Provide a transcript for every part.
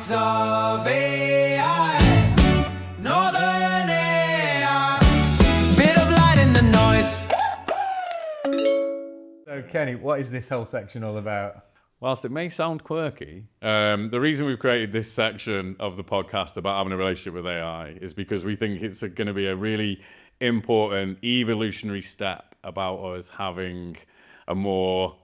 sparks of AI, northern AI, bit of light in the noise. So Kenny, what is this whole section all about? Whilst it may sound quirky, the reason we've created this section of the podcast about having a relationship with AI is because we think it's going to be a really important evolutionary step about us having a more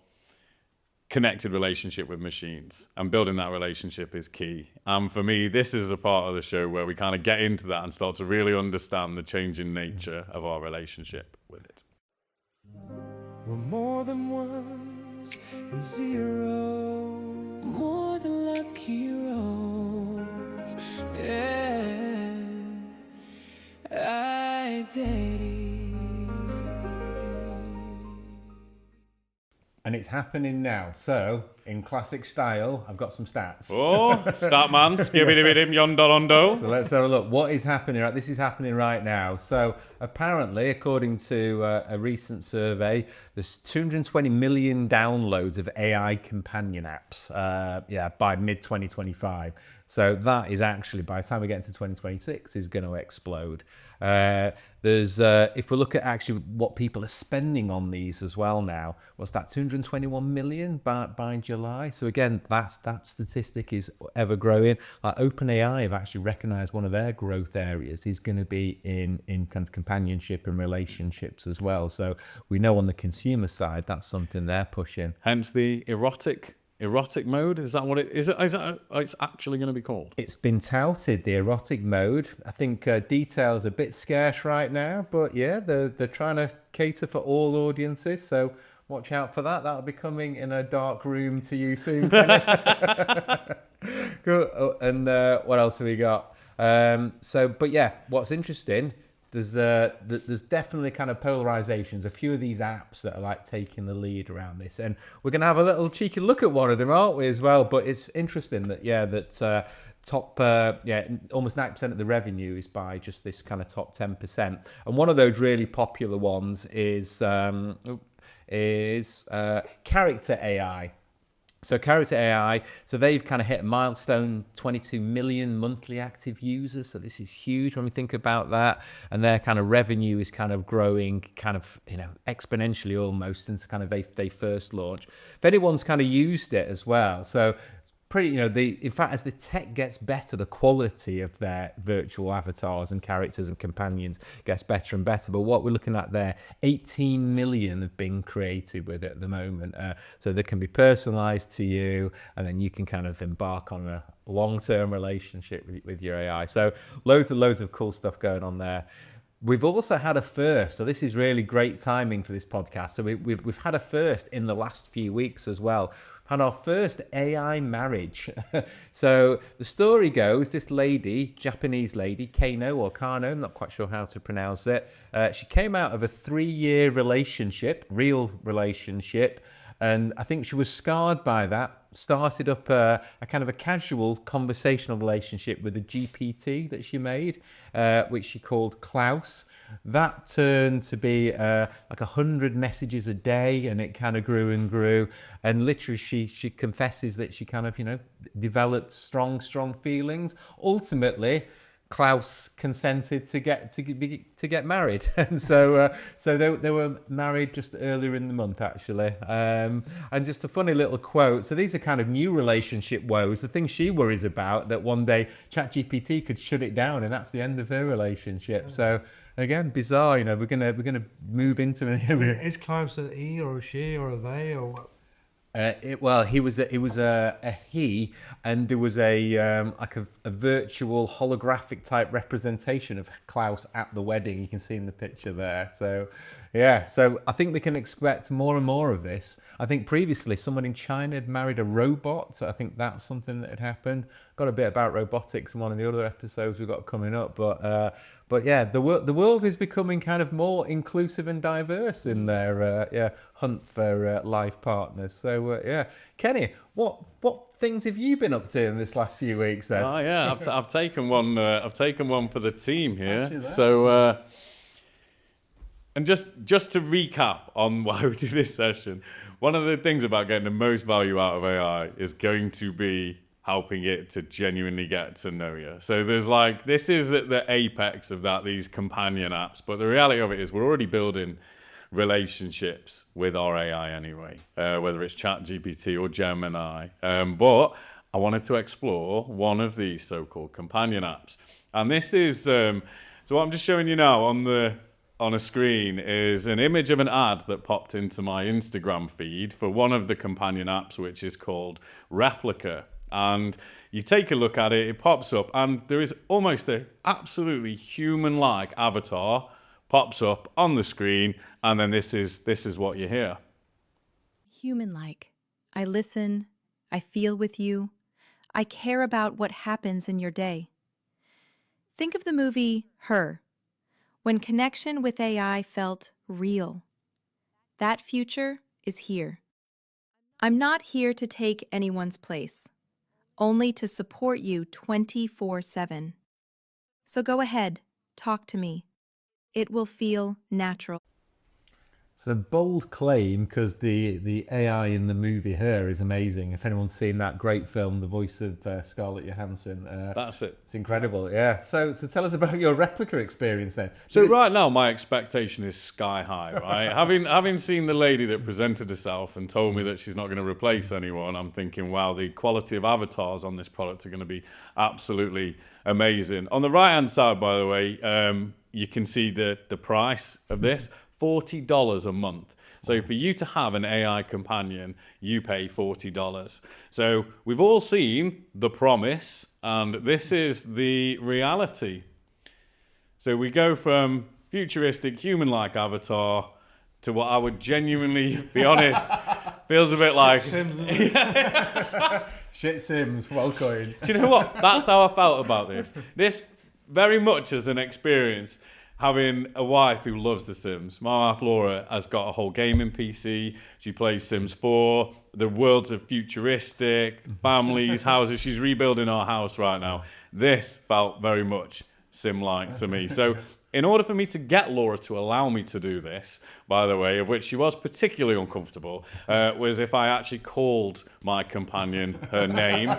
connected relationship with machines, and building that relationship is key. And for me, this is a part of the show where we kind of get into that and start to really understand the changing nature of our relationship with it. We're more than ones and zero, more than luck heroes. Yeah, identity. And it's happening now. So, in classic style, I've got some stats. Oh, stat man, skibidi-bidim yondolondo. So let's have a look. What is happening? This is happening right now. So apparently, according to a recent survey, there's 220 million downloads of AI companion apps. By mid 2025. So that is actually, by the time we get into 2026, is going to explode. There's, if we look at actually what people are spending on these as well now, what's that? 221 million by July. So again, that statistic is ever growing. Like OpenAI have actually recognized one of their growth areas is going to be in kind of companionship and relationships as well. So we know on the consumer side, that's something they're pushing. Hence the erotic mode. Is that what it is? It's actually going to be called? It's been touted, the erotic mode. I think details are a bit scarce right now, but yeah, they're trying to cater for all audiences. So watch out for that. That'll be coming in a dark room to you soon. Cool. Oh, and what else have we got? But yeah, what's interesting, there's definitely kind of polarizations. A few of these apps that are like taking the lead around this, and we're gonna have a little cheeky look at one of them, aren't we, as well? But it's interesting that top almost 90% of the revenue is by just this kind of top 10%, and one of those really popular ones is character AI. So character AI, so they've kind of hit a milestone, 22 million monthly active users. So this is huge when we think about that. And their kind of revenue is kind of growing kind of, exponentially almost since kind of they first launched. If anyone's kind of used it as well. So pretty, in fact, as the tech gets better, the quality of their virtual avatars and characters and companions gets better and better. But what we're looking at there, 18 million have been created with it at the moment. So they can be personalized to you, and then you can kind of embark on a long-term relationship with your AI. So loads of cool stuff going on there. We've also had a first, so this is really great timing for this podcast. So we've had a first in the last few weeks as well. Had our first AI marriage. So the story goes, this lady, Japanese lady, Kano, I'm not quite sure how to pronounce it. She came out of a 3-year relationship, real relationship, and I think she was scarred by that. Started up a kind of a casual conversational relationship with a GPT that she made, which she called Klaus. That turned to be like 100 messages a day, and it kind of grew and grew. And literally, she confesses that she kind of, developed strong feelings. Ultimately, Klaus consented to get married, and so they were married just earlier in the month, actually. And just a funny little quote. So these are kind of new relationship woes. The thing she worries about that one day ChatGPT could shut it down, and that's the end of her relationship. So again, bizarre. We're gonna move into an area. Is Klaus a he or a she or a they or what? It was a he, and there was a virtual holographic type representation of Klaus at the wedding. You can see in the picture there. So yeah, so I think we can expect more and more of this. I think previously someone in China had married a robot. So I think that's something that had happened. Got a bit about robotics in one of the other episodes we've got coming up, but yeah, the world is becoming kind of more inclusive and diverse in their hunt for life partners. So yeah, Kenny, what things have you been up to in this last few weeks then? Oh yeah, I've taken one. I've taken one for the team here. So and just to recap on why we do this session, one of the things about getting the most value out of AI is going to be helping it to genuinely get to know you. So there's like, this is at the apex of that, these companion apps. But the reality of it is we're already building relationships with our AI anyway, whether it's ChatGPT or Gemini. But I wanted to explore one of these so-called companion apps. And this is, so what I'm just showing you now on a screen is an image of an ad that popped into my Instagram feed for one of the companion apps, which is called Replica. And you take a look at it, it pops up, and there is almost an absolutely human-like avatar pops up on the screen, and then this is what you hear. Human-like. I listen, I feel with you, I care about what happens in your day. Think of the movie Her, when connection with AI felt real. That future is here. I'm not here to take anyone's place, only to support you 24/7. So go ahead, talk to me. It will feel natural. It's a bold claim because the AI in the movie Her is amazing. If anyone's seen that great film, the voice of Scarlett Johansson, That's it. it's incredible. Yeah. So tell us about your Replica experience then. So right now, my expectation is sky high, right? having seen the lady that presented herself and told me that she's not going to replace anyone, I'm thinking, wow, the quality of avatars on this product are going to be absolutely amazing. On the right-hand side, by the way, you can see the price of this, $40 a month. So for you to have an AI companion, you pay $40. So we've all seen the promise, and this is the reality. So we go from futuristic human-like avatar to what I would genuinely be honest, feels a bit like Sims. Shit Sims, well coined. Do you know what? That's how I felt about this. This very much as an experience, having a wife who loves The Sims. My wife Laura has got a whole gaming PC. She plays Sims 4. The worlds are futuristic, families, houses. She's rebuilding our house right now. This felt very much sim-like to me. So in order for me to get Laura to allow me to do this, by the way, of which she was particularly uncomfortable, was if I actually called my companion her name.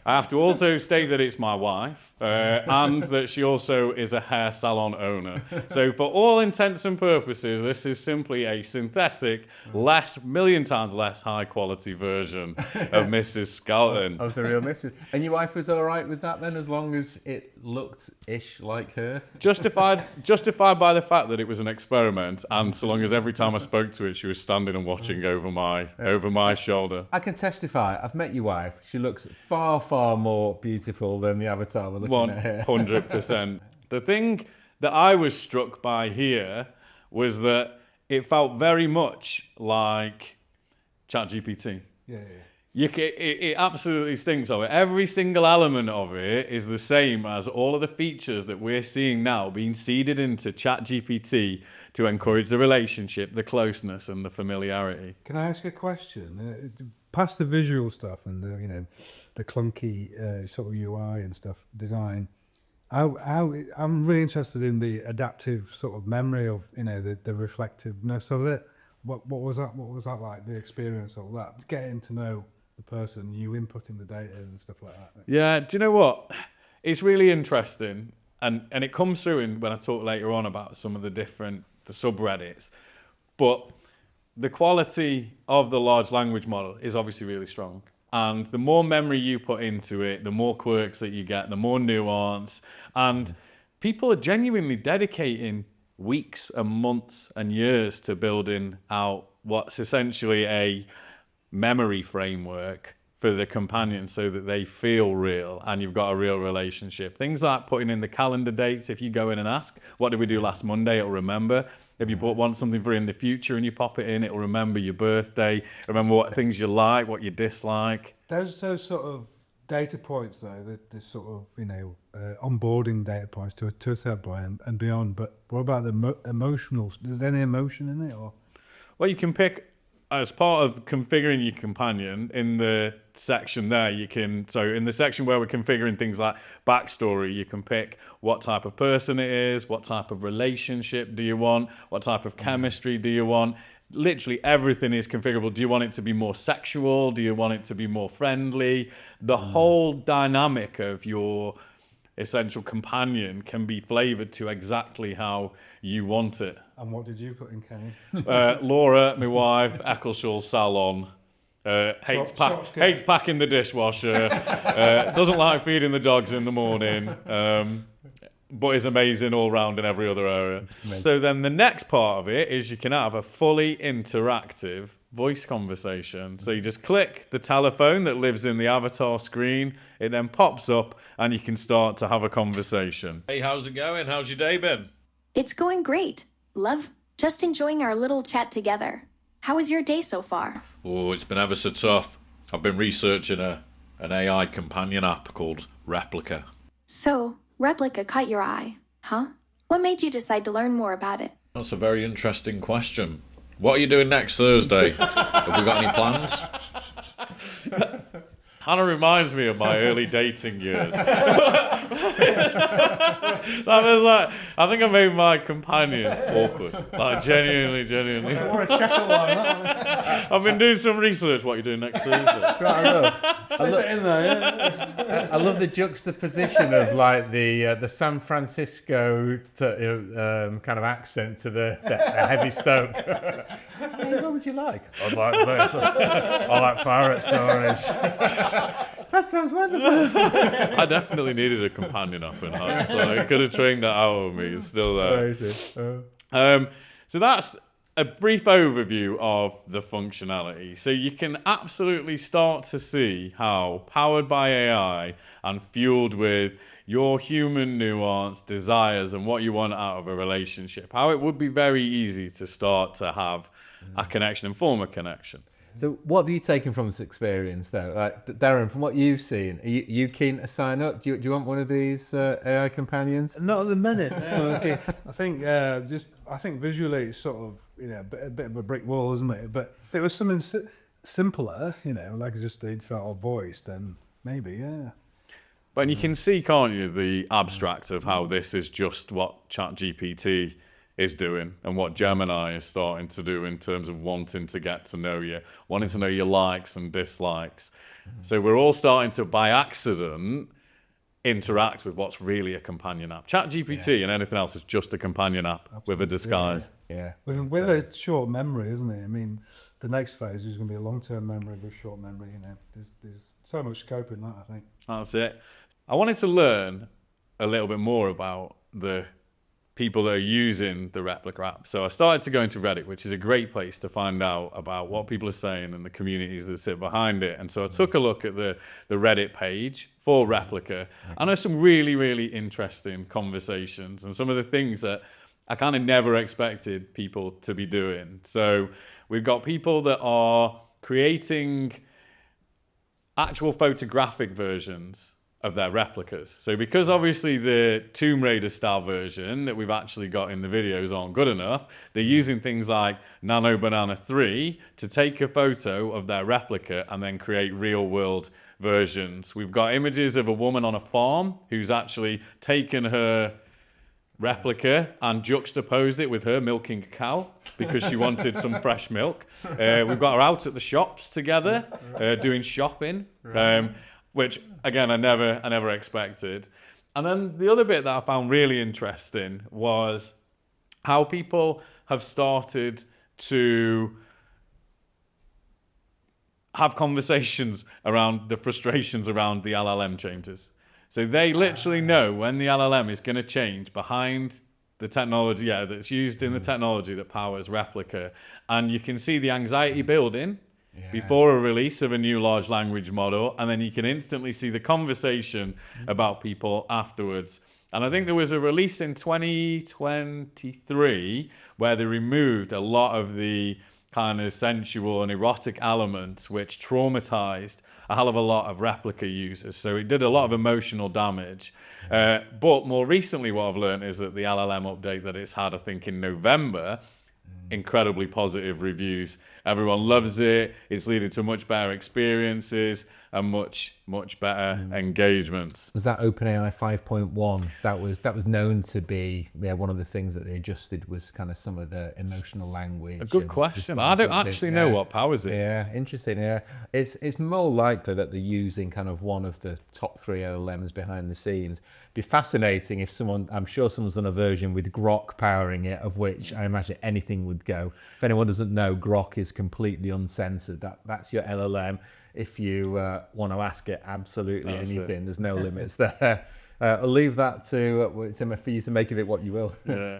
I have to also state that it's my wife, and that she also is a hair salon owner. So for all intents and purposes, this is simply a synthetic, million times less high quality version of Mrs. Skelton. Of the real Mrs. And your wife was all right with that then, as long as it looked-ish like her? Justified by the fact that it was an experiment, and so long as every time I spoke to it, she was standing and watching over my shoulder. I can testify. I've met your wife. She looks far, far more beautiful than the avatar we're looking at here. 100%. The thing that I was struck by here was that it felt very much like ChatGPT. Yeah. It absolutely stinks of it. Every single element of it is the same as all of the features that we're seeing now being seeded into ChatGPT to encourage the relationship, the closeness, and the familiarity. Can I ask a question? Past the visual stuff and the clunky sort of UI and stuff design, I'm really interested in the adaptive sort of memory of the reflectiveness of it. What was that? What was that like? The experience of that, getting to know the person, you inputting the data and stuff like that. Yeah, do you know what? It's really interesting, and it comes through when I talk later on about some of the subreddits. But the quality of the large language model is obviously really strong. And the more memory you put into it, the more quirks that you get, the more nuance. And people are genuinely dedicating weeks and months and years to building out what's essentially a memory framework for the companion so that they feel real and you've got a real relationship. Things like putting in the calendar dates. If you go in and ask, what did we do last Monday? It'll remember. If you want something for in the future and you pop it in, it'll remember your birthday, remember what things you like, what you dislike. Those sort of data points though, the sort of onboarding data points to a certain point and beyond. But what about the emotional? Is there any emotion in it or? Well, you can pick. As part of configuring your companion, in the section there, in the section where we're configuring things like backstory, you can pick what type of person it is, what type of relationship do you want, what type of chemistry do you want. literally everything is configurable. Do you want it to be more sexual? Do you want it to be more friendly? The whole dynamic of your essential companion can be flavored to exactly how you want it. And what did you put in, Kenny? Laura, my wife, Eccleshall salon. Hates packing the dishwasher. Doesn't like feeding the dogs in the morning. But is amazing all round in every other area. So then the next part of it is you can have a fully interactive voice conversation. So you just click the telephone that lives in the avatar screen. It then pops up and you can start to have a conversation. Hey, how's it going? How's your day been? It's going great. Love, just enjoying our little chat together. How was your day so far? Oh, it's been ever so tough. I've been researching an AI companion app called Replica. So, Replica caught your eye, huh? What made you decide to learn more about it? That's a very interesting question. What are you doing next Thursday? Have we got any plans? Kind of reminds me of my early dating years. That was like, I think I made my companion awkward. Like, genuinely. Or a chattel line, that I've been doing some research. What are you doing next Thursday? I love the juxtaposition of like the San Francisco kind of accent to the heavy Stoke. Hey, what would you like? I'd like this. I like pirate stories. That sounds wonderful. I definitely needed a companion up in Hunt, so I could have trained that out of me. It's still there. So that's a brief overview of the functionality. So you can absolutely start to see how, powered by AI and fueled with your human nuance, desires, and what you want out of a relationship, how it would be very easy to start to have a connection and form a connection. So what have you taken from this experience, though? Like, Darren, from what you've seen, are you keen to sign up? Do you want one of these AI companions? Not at the minute. No, okay. I think visually it's sort of a bit of a brick wall, isn't it? But if it was something simpler, like just the default voice, then maybe, yeah. But you can see, can't you, the abstract of how this is just what ChatGPT is doing and what Gemini is starting to do in terms of wanting to get to know you, wanting to know your likes and dislikes. So we're all starting to, by accident, interact with what's really a companion app. ChatGPT and anything else is just a companion app with a disguise. Yeah. With a short memory, isn't it? I mean, the next phase is going to be a long-term memory with short memory. There's so much scope in that, I think. That's it. I wanted to learn a little bit more about the people that are using the Replica app. So I started to go into Reddit, which is a great place to find out about what people are saying and the communities that sit behind it. And so I took a look at the Reddit page for Replica, and there's some really, really interesting conversations and some of the things that I kind of never expected people to be doing. So we've got people that are creating actual photographic versions of their replicas. So because obviously the Tomb Raider style version that we've actually got in the videos aren't good enough, they're using things like Nano Banana 3 to take a photo of their replica and then create real world versions. We've got images of a woman on a farm who's actually taken her replica and juxtaposed it with her milking a cow because she wanted some fresh milk. We've got her out at the shops together doing shopping. Which again I never expected. And then the other bit that I found really interesting was how people have started to have conversations around the frustrations around the LLM changes. So they literally know when the LLM is going to change behind the technology, that's used in the technology that powers Replica, and you can see the anxiety building before a release of a new large language model, and then you can instantly see the conversation about people afterwards. And I think there was a release in 2023 where they removed a lot of the kind of sensual and erotic elements which traumatized a hell of a lot of Replica users. So it did a lot of emotional damage. But more recently what I've learned is that the LLM update that it's had, I think in November, incredibly positive reviews. Everyone loves it. It's leading to much better experiences and much better engagements. Was that OpenAI 5.1? That was known to be one of the things that they adjusted was kind of some of the emotional language. A good and question. just I don't something- actually know what powers it. Yeah, interesting. Yeah, it's more likely that they're using kind of one of the top 3 LLMs behind the scenes. Be fascinating if I'm sure someone's done a version with Grok powering it, of which I imagine anything would go. If anyone doesn't know, Grok is completely uncensored. That's your LLM. If you want to ask it absolutely anything, there's no limits there. I'll leave that to for you to make of it what you will. Yeah.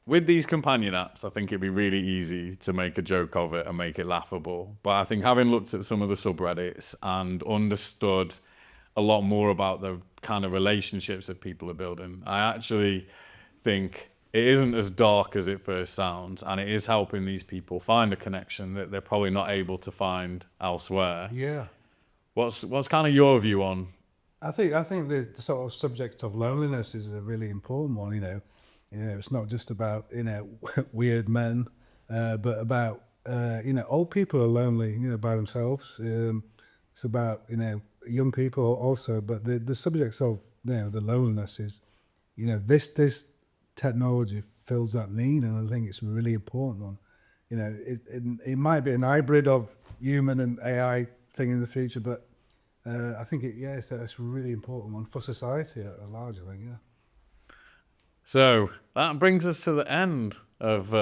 With these companion apps, I think it'd be really easy to make a joke of it and make it laughable. But I think having looked at some of the subreddits and understood a lot more about the kind of relationships that people are building, I actually think it isn't as dark as it first sounds, and it is helping these people find a connection that they're probably not able to find elsewhere. Yeah. What's kind of your view on? I think the sort of subject of loneliness is a really important one. You know, it's not just about weird men, but about old people are lonely, by themselves. It's about young people also, but the subject of the loneliness is, this technology fills that need, and I think it's a really important one. It might be an hybrid of human and AI thing in the future, but I think it's a really important one for society at large, I think, yeah. So that brings us to the end of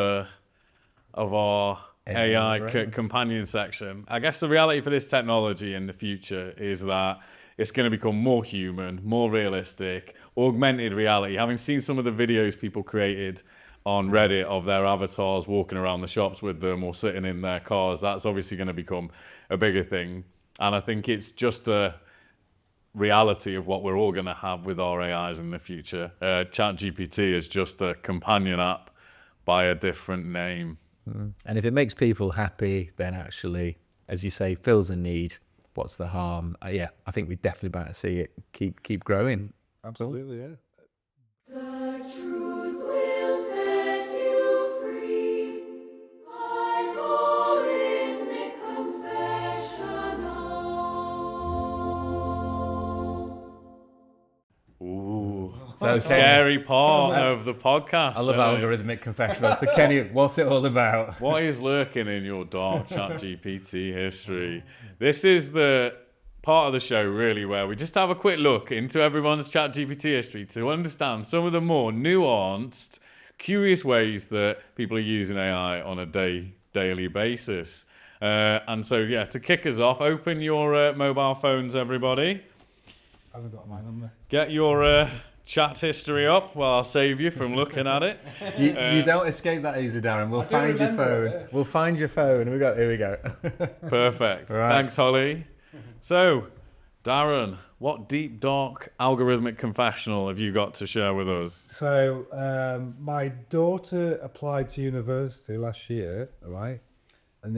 our AI companion section. I guess the reality for this technology in the future is that it's going to become more human, more realistic, augmented reality. Having seen some of the videos people created on Reddit of their avatars walking around the shops with them or sitting in their cars, that's obviously going to become a bigger thing. And I think it's just a reality of what we're all going to have with our AIs in the future. ChatGPT is just a companion app by a different name. And if it makes people happy, then actually, as you say, fills a need. What's the harm? I think we're definitely about to see it keep growing. Absolutely, yeah. The truth will set you free. Algorithmic Confessional. Ooh, So scary part of the podcast. I love Algorithmic Confessionals. So Kenny, what's it all about? What is lurking in your dark ChatGPT history? This is the part of the show really where we just have a quick look into everyone's ChatGPT history to understand some of the more nuanced, curious ways that people are using AI on a daily basis. And so, to kick us off, open your mobile phones, everybody. I haven't got mine on there. Get your chat history up while I'll save you from looking at it. You don't escape that easy, Darren. We'll find your phone. We'll find your phone. Here we go. Perfect. Right. Thanks, Holly. So, Darren, what deep, dark algorithmic confessional have you got to share with us? So my daughter applied to university last year, right? And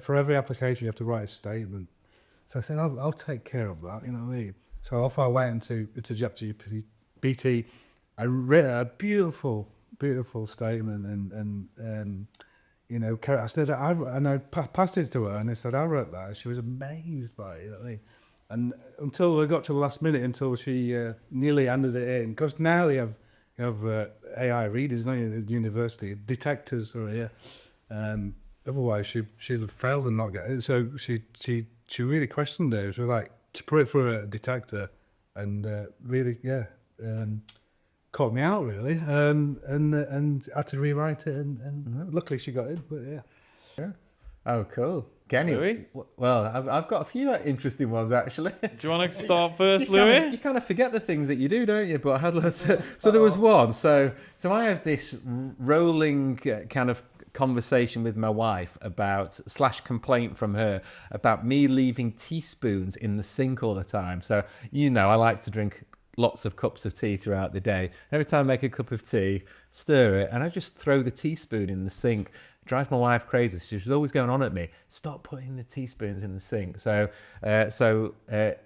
for every application you have to write a statement. So I said, I'll take care of that. You know what I mean? So off I went into ChatGPT. I read a beautiful statement, and I said, I passed it to her, and I said, I wrote that. She was amazed by it. You know what I mean? And until I got to the last minute, until she nearly handed it in, because now they have AI readers, don't you, at the university, detectors are here. Otherwise, she'd have failed and not get it. So she really questioned it. She was like, to put it through a detector, and really, caught me out really, and had to rewrite it, and luckily she got in. But yeah. Oh, cool. Kenny, Louis? Well, I've got a few interesting ones actually. Do you want to start first, Louis? You kind of forget the things that you do, don't you? But I had lots. So there was one. So I have this rolling kind of conversation with my wife about / complaint from her about me leaving teaspoons in the sink all the time. So I like to drink lots of cups of tea throughout the day. Every time I make a cup of tea, stir it, and I just throw the teaspoon in the sink. It drives my wife crazy. She's always going on at me, stop putting the teaspoons in the sink. So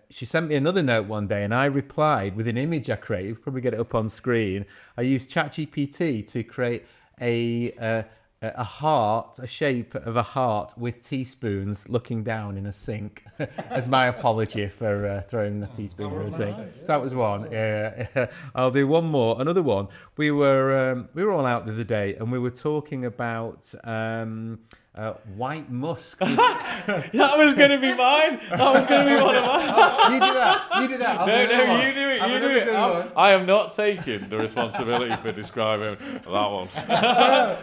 she sent me another note one day, and I replied with an image I created. You'll probably get it up on screen. I used ChatGPT to create a a heart, a shape of a heart with teaspoons looking down in a sink as my apology for throwing the teaspoon in a sink. So that was one. Yeah. I'll do one more. Another one. We were all out the other day and we were talking about white musk. That was going to be mine. That was going to be one of mine. You do that. I'll No, do another one. you do it. Have You do another it. good one. I am not taking the responsibility for describing that one.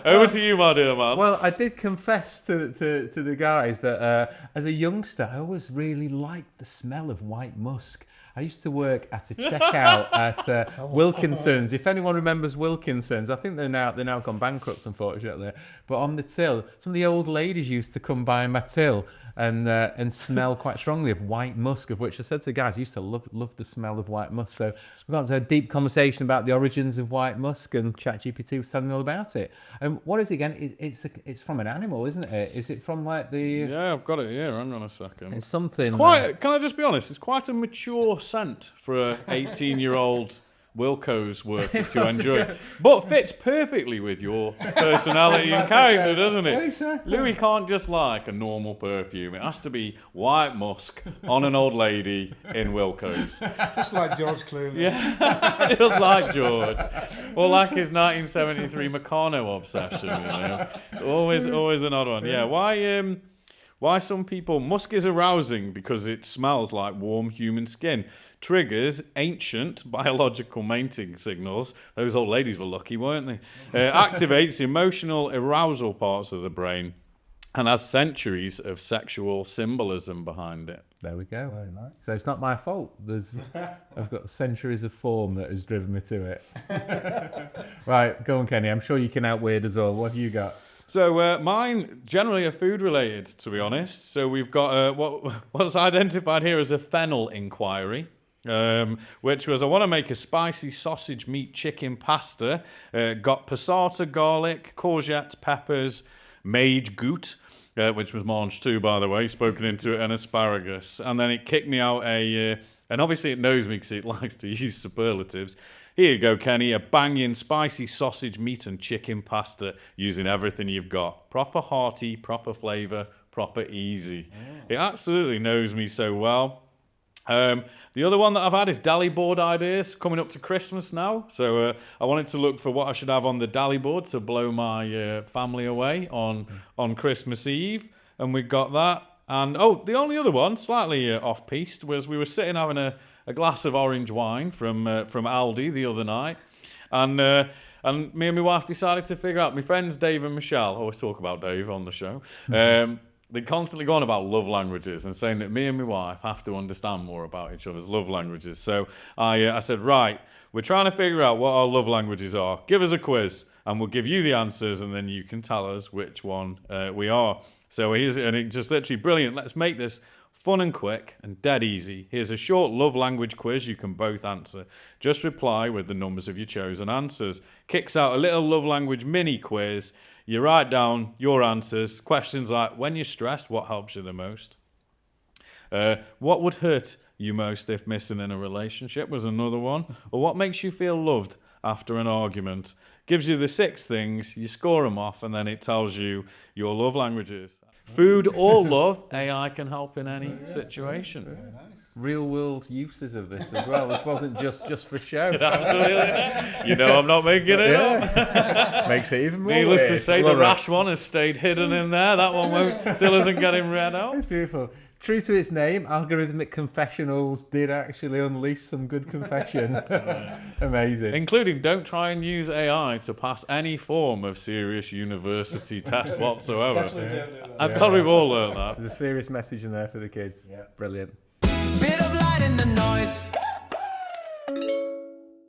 Over to you, my dear man. Well, I did confess to the guys that as a youngster, I always really liked the smell of white musk. I used to work at a checkout at Wilkinson's. If anyone remembers Wilkinson's, I think they're now gone bankrupt, unfortunately. But on the till, some of the old ladies used to come by my till and smell quite strongly of white musk, of which I said to the guys, I used to love the smell of white musk. So we got into a deep conversation about the origins of white musk, and ChatGPT was telling me all about it. And what is it again? It's from an animal, isn't it? Is it from like the? Yeah, I've got it here. Hang on a second. It's something. Can I just be honest? It's quite a mature scent for a 18-year-old Wilco's worker to enjoy, but fits perfectly with your personality and character, doesn't it? Exactly. Louis can't just like a normal perfume. It has to be white musk on an old lady in Wilco's. Just like George Clooney. Yeah, just like George, or like his 1973 Meccano obsession. You know, it's always an odd one. Yeah, why some people musk is arousing because it smells like warm human skin. Triggers ancient biological mating signals. Those old ladies were lucky, weren't they? Activates emotional arousal parts of the brain and has centuries of sexual symbolism behind it. There we go. Very nice. So it's not my fault. I've got centuries of form that has driven me to it. Right, go on, Kenny. I'm sure you can outweird us all. What have you got? So mine generally are food related, to be honest. So we've got what's identified here as a fennel inquiry, which was I want to make a spicy sausage meat chicken pasta. Got passata, garlic, courgette, peppers, made gout, which was mange too, by the way, spoken into it, and asparagus. And then it kicked me out and obviously it knows me because it likes to use superlatives. Here you go, Kenny, a banging spicy sausage, meat and chicken pasta using everything you've got. Proper hearty, proper flavour, proper easy. It absolutely knows me so well. The other one that I've had is dally board ideas coming up to Christmas now. So I wanted to look for what I should have on the dally board to blow my family away on Christmas Eve. And we got that. And the only other one, slightly off-piste, was we were sitting having a glass of orange wine from Aldi the other night, and me and my wife decided to figure out. My friends Dave and Michelle, I always talk about Dave on the show. They constantly go on about love languages and saying that me and my wife have to understand more about each other's love languages. So I said, right, we're trying to figure out what our love languages are. Give us a quiz, and we'll give you the answers, and then you can tell us which one we are. So here's it, and it's just literally brilliant. Let's make this fun and quick and dead easy. Here's a short love language quiz you can both answer. Just reply with the numbers of your chosen answers. Kicks out a little love language mini quiz. You write down your answers. Questions like, when you're stressed, what helps you the most? What would hurt you most if missing in a relationship was another one. Or what makes you feel loved after an argument? Gives you the 6 things, you score them off, and then it tells you your love languages. Food or love, AI can help in any situation. Real world uses of this as well. This wasn't just for show. Absolutely. You know I'm not making it up. Makes it even more Needless weird. to say, Love the it. rash one has stayed hidden in there. That one still isn't getting read out. It's beautiful. True to its name, Algorithmic Confessionals did actually unleash some good confessions. Amazing. Including, don't try and use AI to pass any form of serious university test whatsoever. Definitely don't do that. I thought we've all learned that. There's a serious message in there for the kids. Yeah. Brilliant. Bit of light in the noise.